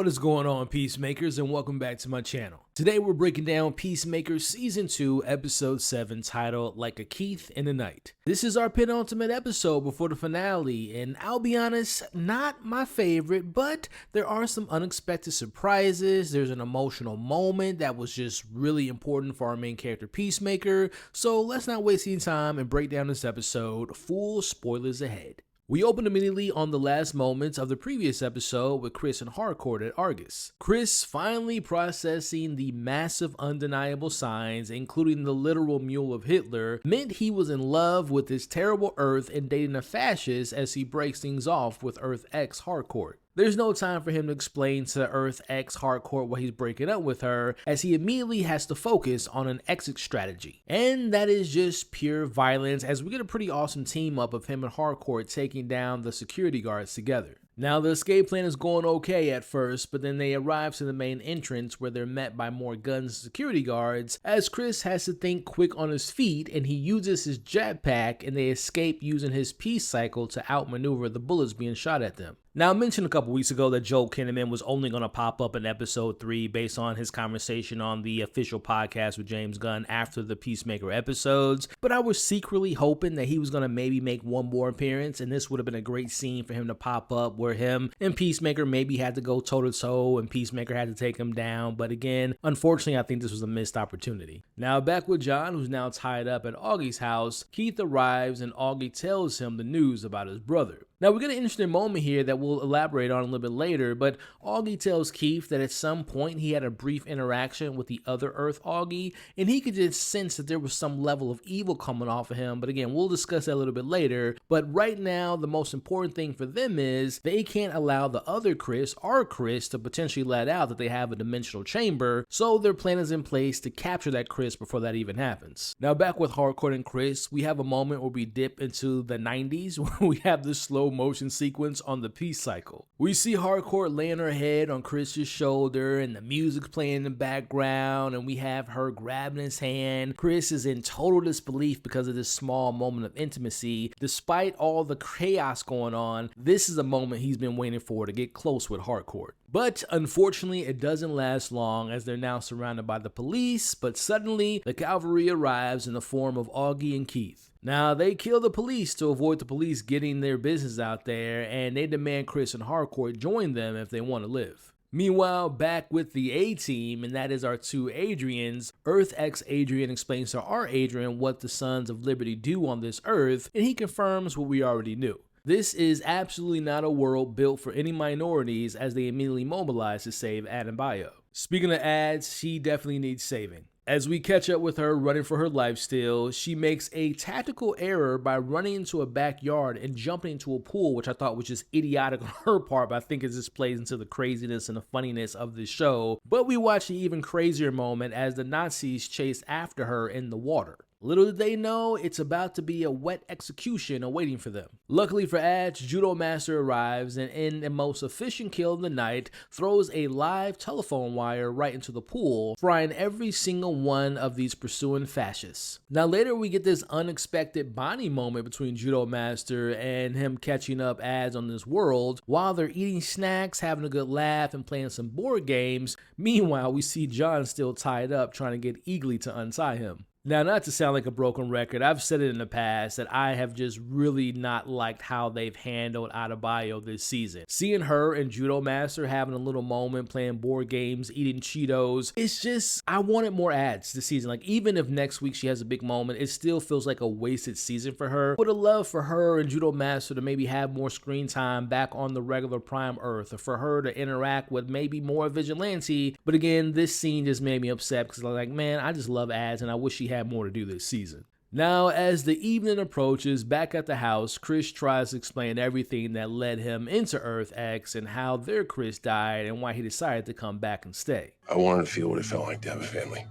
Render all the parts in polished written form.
What is going on, Peacemakers, and welcome back to my channel. Today we're breaking down Peacemaker Season 2, Episode 7, titled Like a Keith in the Night. This is our penultimate episode before the finale, and I'll be honest, not my favorite, but there are some unexpected surprises. There's an emotional moment that was just really important for our main character, Peacemaker, so let's not waste any time and break down this episode. Full spoilers ahead. We open immediately on the last moments of the previous episode with Chris and Harcourt at Argus. Chris finally processing the massive undeniable signs, including the literal mule of Hitler, meant he was in love with this terrible Earth and dating a fascist as he breaks things off with Earth X Harcourt. There's no time for him to explain to Earth X Harcourt why he's breaking up with her, as he immediately has to focus on an exit strategy. And that is just pure violence, as we get a pretty awesome team up of him and Harcourt taking down the security guards together. Now, the escape plan is going okay at first, but then they arrive to the main entrance where they're met by more Gunn's security guards, as Chris has to think quick on his feet and he uses his jetpack and they escape using his peace cycle to outmaneuver the bullets being shot at them. Now, I mentioned a couple weeks ago that Joel Kinnaman was only going to pop up in episode 3 based on his conversation on the official podcast with James Gunn after the Peacemaker episodes, but I was secretly hoping that he was going to maybe make one more appearance, and this would have been a great scene for him to pop up where him and Peacemaker maybe had to go toe-to-toe and Peacemaker had to take him down, but again, unfortunately, I think this was a missed opportunity. Now, back with John, who's now tied up at Augie's house, Keith arrives and Agee tells him the news about his brother. Now, we get an interesting moment here that we'll elaborate on a little bit later, but Auggie tells Keith that at some point he had a brief interaction with the other Earth Auggie, and he could just sense that there was some level of evil coming off of him, but again, we'll discuss that a little bit later. But right now, the most important thing for them is they can't allow the other Chris, our Chris, to potentially let out that they have a dimensional chamber, so their plan is in place to capture that Chris before that even happens. Now, back with Harcourt and Chris, we have a moment where we dip into the 90s, where we have this slow motion sequence on the peace cycle. We see Harcourt laying her head on Chris's shoulder and the music's playing in the background and we have her grabbing his hand. Chris is in total disbelief because of this small moment of intimacy. Despite all the chaos going on, this is a moment he's been waiting for to get close with Harcourt. But unfortunately, it doesn't last long as they're now surrounded by the police, but suddenly the cavalry arrives in the form of Auggie and Keith. Now, they kill the police to avoid the police getting their business out there, and they demand Chris and Harcourt join them if they want to live. Meanwhile, back with the A-Team, and that is our two Adrians, Earth X Adrian explains to our Adrian what the Sons of Liberty do on this Earth, and he confirms what we already knew. This is absolutely not a world built for any minorities, as they immediately mobilize to save Adabio. Speaking of ads, she definitely needs saving. As we catch up with her running for her life still, she makes a tactical error by running into a backyard and jumping into a pool, which I thought was just idiotic on her part, but I think it just plays into the craziness and the funniness of the show. But we watch the even crazier moment as the Nazis chase after her in the water. Little did they know, it's about to be a wet execution awaiting for them. Luckily for Agee, Judo Master arrives and in the most efficient kill of the night, throws a live telephone wire right into the pool, frying every single one of these pursuing fascists. Now later we get this unexpected bonding moment between Judo Master and him catching up ads on this world, while they're eating snacks, having a good laugh, and playing some board games. Meanwhile, we see John still tied up trying to get Eagly to untie him. Now, not to sound like a broken record, I've said it in the past that I have just really not liked how they've handled Adabio this season. Seeing her and Judo Master having a little moment, playing board games, eating Cheetos, it's just, I wanted more ads this season. Like, even if next week she has a big moment, it still feels like a wasted season for her. Would have loved for her and Judo Master to maybe have more screen time back on the regular Prime Earth, or for her to interact with maybe more Vigilante. But again, this scene just made me upset because I'm like, man, I just love ads and I wish she had more to do this season. Now, as the evening approaches, back at the house, Chris tries to explain everything that led him into Earth X and how their Chris died and why he decided to come back and stay. I wanted to feel what it felt like to have a family.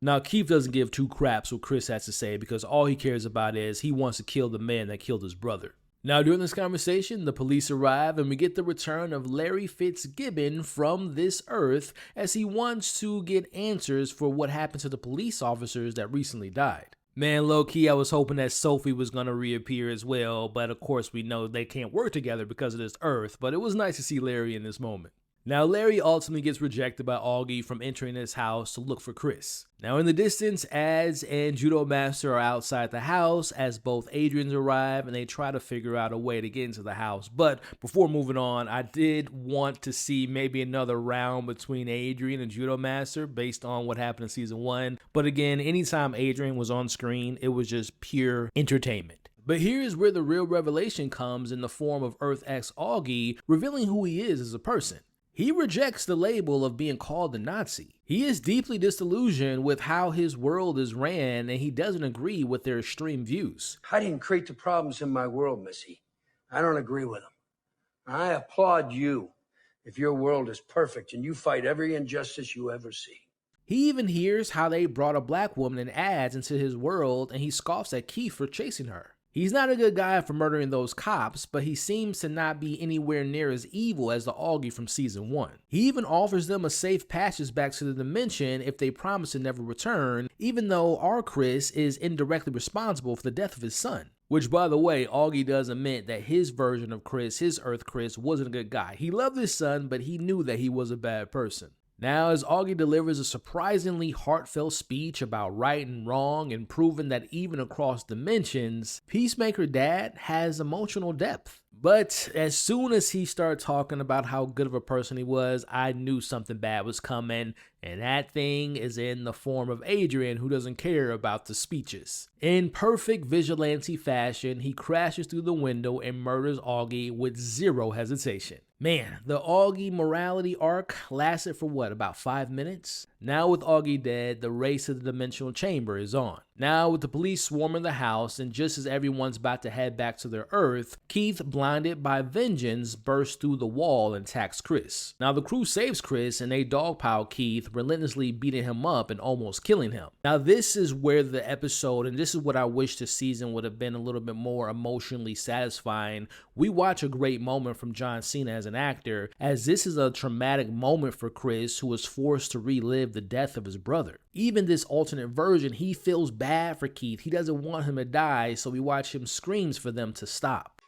Now, Keith doesn't give two craps what Chris has to say because all he cares about is he wants to kill the man that killed his brother. Now, during this conversation, the police arrive and we get the return of Larry Fitzgibbon from this Earth as he wants to get answers for what happened to the police officers that recently died. Man, low-key, I was hoping that Sophie was going to reappear as well, but of course we know they can't work together because of this Earth, but it was nice to see Larry in this moment. Now, Larry ultimately gets rejected by Auggie from entering his house to look for Chris. Now, in the distance, Ads and Judo Master are outside the house as both Adrians arrive and they try to figure out a way to get into the house. But before moving on, I did want to see maybe another round between Adrian and Judo Master based on what happened in season 1. But again, anytime Adrian was on screen, it was just pure entertainment. But here's where the real revelation comes in the form of Earth X Auggie revealing who he is as a person. He rejects the label of being called a Nazi. He is deeply disillusioned with how his world is ran, and he doesn't agree with their extreme views. I didn't create the problems in my world, Missy. I don't agree with them. I applaud you if your world is perfect and you fight every injustice you ever see. He even hears how they brought a black woman in Ads into his world, and he scoffs at Keith for chasing her. He's not a good guy for murdering those cops, but he seems to not be anywhere near as evil as the Auggie from season 1. He even offers them a safe passage back to the dimension if they promise to never return, even though our Chris is indirectly responsible for the death of his son. Which, by the way, Auggie does admit that his version of Chris, his Earth Chris, wasn't a good guy. He loved his son, but he knew that he was a bad person. Now, as Auggie delivers a surprisingly heartfelt speech about right and wrong and proving that even across dimensions, Peacemaker Dad has emotional depth. But as soon as he started talking about how good of a person he was, I knew something bad was coming, and that thing is in the form of Adrian, who doesn't care about the speeches. In perfect vigilante fashion, he crashes through the window and murders Auggie with zero hesitation. Man, the Auggie morality arc lasted for what, about 5 minutes? Now with Auggie dead, the race to the dimensional chamber is on. Now with the police swarming the house, and just as everyone's about to head back to their Earth, Keith, blinded by vengeance, bursts through the wall and attacks Chris. Now the crew saves Chris and they dogpile Keith, relentlessly beating him up and almost killing him. Now this is where the episode, and this is what I wish the season would have been a little bit more emotionally satisfying. We watch a great moment from John Cena as an actor, as this is a traumatic moment for Chris, who was forced to relive the death of his brother. Even this alternate version, he feels bad for Keith. He doesn't want him to die, so we watch him screams for them to stop.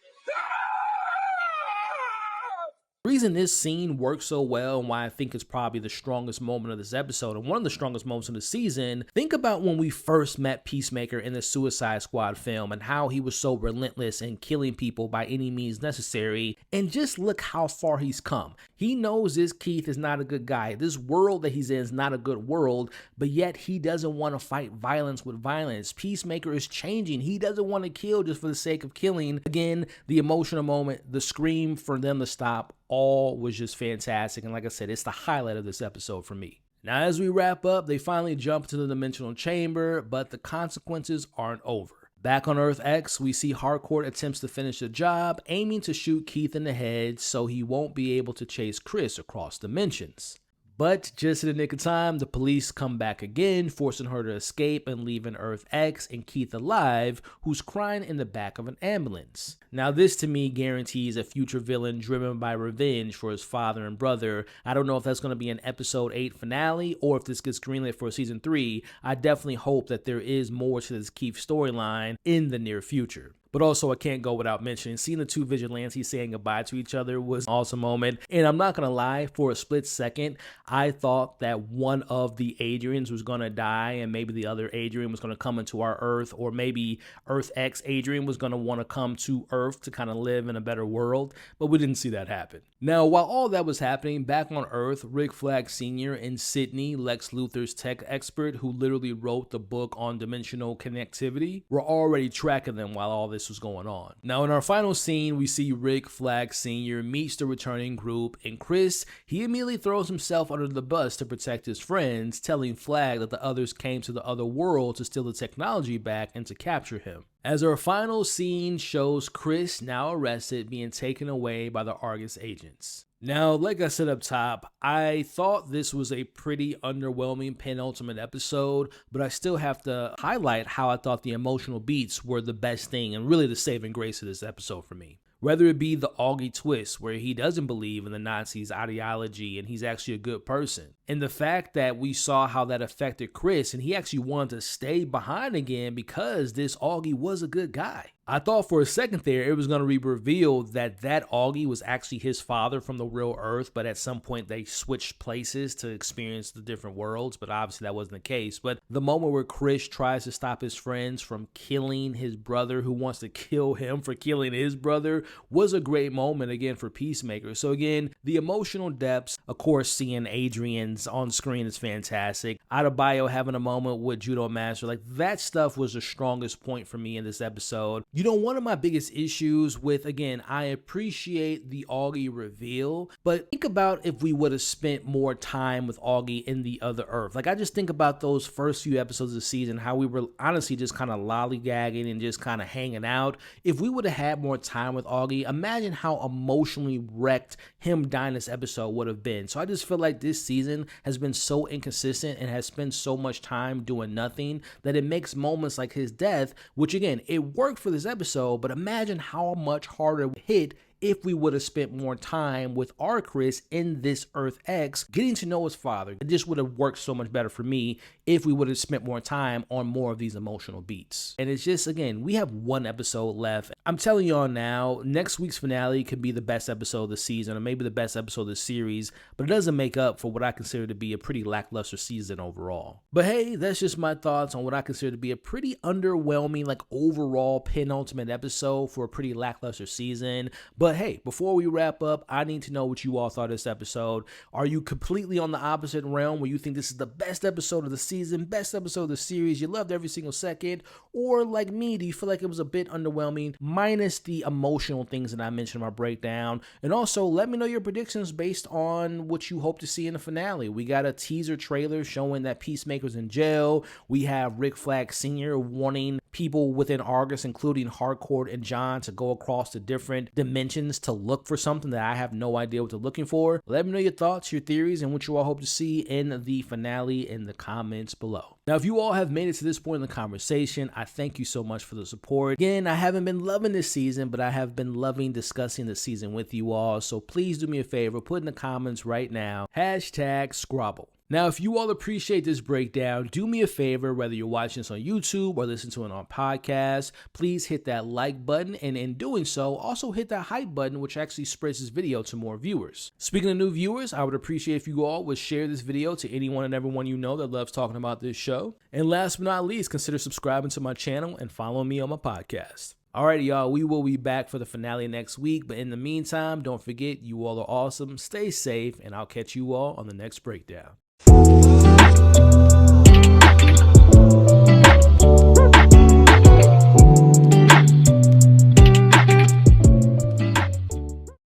The reason this scene works so well and why I think it's probably the strongest moment of this episode and one of the strongest moments of the season, think about when we first met Peacemaker in the Suicide Squad film and how he was so relentless in killing people by any means necessary, and just look how far he's come. He knows this Keith is not a good guy. This world that he's in is not a good world, but yet he doesn't want to fight violence with violence. Peacemaker is changing. He doesn't want to kill just for the sake of killing. Again, the emotional moment, the scream for them to stop, all was just fantastic. And like I said, it's the highlight of this episode for me. Now, as we wrap up, they finally jump to the dimensional chamber, but the consequences aren't over. Back on Earth X, we see Harcourt attempts to finish the job, aiming to shoot Keith in the head so he won't be able to chase Chris across dimensions. But just in the nick of time, the police come back again, forcing her to escape and leaving Earth X and Keith alive, who's crying in the back of an ambulance. Now this to me guarantees a future villain driven by revenge for his father and brother. I don't know if that's going to be an episode 8 finale or if this gets greenlit for season 3. I definitely hope that there is more to this Keith storyline in the near future. But also, I can't go without mentioning, seeing the two vigilantes saying goodbye to each other was an awesome moment. And I'm not going to lie, for a split second, I thought that one of the Adrians was going to die and maybe the other Adrian was going to come into our Earth, or maybe Earth X Adrian was going to want to come to Earth to kind of live in a better world. But we didn't see that happen. Now, while all that was happening, back on Earth, Rick Flag Sr. and Sydney, Lex Luthor's tech expert who literally wrote the book on dimensional connectivity, were already tracking them while all this was going on. Now in our final scene, we see Rick Flag Sr. meets the returning group, and Chris, he immediately throws himself under the bus to protect his friends, telling Flag that the others came to the other world to steal the technology back and to capture him. As our final scene shows Chris, now arrested, being taken away by the Argus agents. Now, like I said up top, I thought this was a pretty underwhelming penultimate episode, but I still have to highlight how I thought the emotional beats were the best thing and really the saving grace of this episode for me. Whether it be the Auggie twist, where he doesn't believe in the Nazis' ideology and he's actually a good person, and the fact that we saw how that affected Chris and he actually wanted to stay behind again because this Auggie was a good guy. I thought for a second there it was going to be revealed that Auggie was actually his father from the real Earth, but at some point they switched places to experience the different worlds, but obviously that wasn't the case. But the moment where Chris tries to stop his friends from killing his brother, who wants to kill him for killing his brother, was a great moment again for Peacemaker. So again, the emotional depths, of course, seeing Adrian's on screen is fantastic. Adabio having a moment with Judo Master, like that stuff was the strongest point for me in this episode. You know, one of my biggest issues with, again, I appreciate the Auggie reveal, but think about if we would have spent more time with Auggie in the other Earth. Like, I just think about those first few episodes of the season, how we were honestly just kind of lollygagging and just kind of hanging out. If we would have had more time with Auggie, imagine how emotionally wrecked him dying this episode would have been. So I just feel like this season has been so inconsistent and has spent so much time doing nothing that it makes moments like his death, which again, it worked for this episode, but imagine how much harder it hit if we would have spent more time with our Chris in this Earth X, getting to know his father. It just would have worked so much better for me if we would have spent more time on more of these emotional beats. And it's just, again, we have one episode left. I'm telling y'all now, next week's finale could be the best episode of the season, or maybe the best episode of the series, but it doesn't make up for what I consider to be a pretty lackluster season overall. But hey, that's just my thoughts on what I consider to be a pretty underwhelming, like, overall penultimate episode for a pretty lackluster season. But hey, before we wrap up, I need to know what you all thought of this episode. Are you completely on the opposite realm where you think this is the best episode of the season, best episode of the series, you loved every single second? Or like me, do you feel like it was a bit underwhelming, minus the emotional things that I mentioned in my breakdown? And also, let me know your predictions based on what you hope to see in the finale. We got a teaser trailer showing that Peacemaker's in jail. We have Rick Flag Sr. warning people within Argus, including Harcourt and John, to go across the different dimensions to look for something that I have no idea what they're looking for. Let me know your thoughts, your theories, and what you all hope to see in the finale in the comments below. Now, if you all have made it to this point in the conversation, I thank you so much for the support. Again, I haven't been loving this season, but I have been loving discussing the season with you all. So please do me a favor, put in the comments right now, #Scrabble. Now, if you all appreciate this breakdown, do me a favor, whether you're watching this on YouTube or listening to it on podcast, please hit that like button, and in doing so, also hit that hype button, which actually spreads this video to more viewers. Speaking of new viewers, I would appreciate if you all would share this video to anyone and everyone you know that loves talking about this show. And last but not least, consider subscribing to my channel and following me on my podcast. Alrighty, y'all, we will be back for the finale next week, but in the meantime, don't forget, you all are awesome, stay safe, and I'll catch you all on the next breakdown.